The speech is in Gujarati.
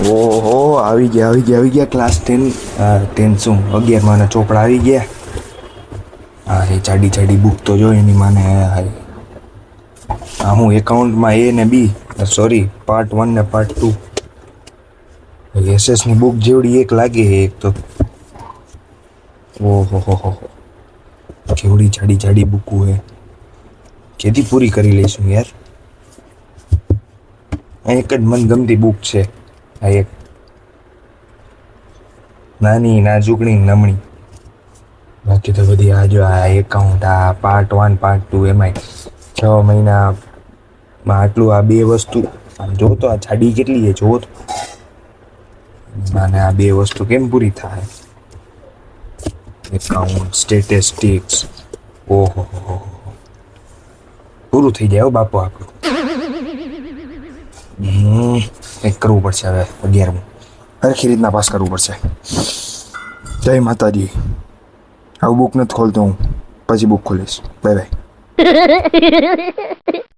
ઓહો, આવી ગયા ક્લાસ 10 10 શું 11 માના ચોપડા આવી ગયા. હા એ જાડી બુક તો જો એની માને. હા હું એકાઉન્ટમાં A ને B સોરી પાર્ટ 1 ને પાર્ટ 2 એસએસની બુક જેવડી એક લાગે એક તો. ઓહો કેવડી જાડી બુકો હે. કેદી પૂરી કરી લઈશું યાર. એક જ મનગમતી બુક છે આ એક, નાની નાજુકડી નમણી. બાકી તો બધી આ જો આ એકાઉન્ટ આ પાર્ટ 1 પાર્ટ 2 એમાંય 6 મહિનામાં આટલું આ બે વસ્તુ. જો તો આ જાડી કેટલી છે જો તો. અને આ બે વસ્તુ કેમ પૂરી થાય. Account statistics. ઓહો પૂરું થઈ જાય બાપુ આપણું. કંઈક કરવું પડશે હવે 11મું હરખી રીતના પાસ કરવું પડશે. જય માતાજી. આવું બુક નથી ખોલતો હું, પછી બુક ખોલીશ. Bye bye.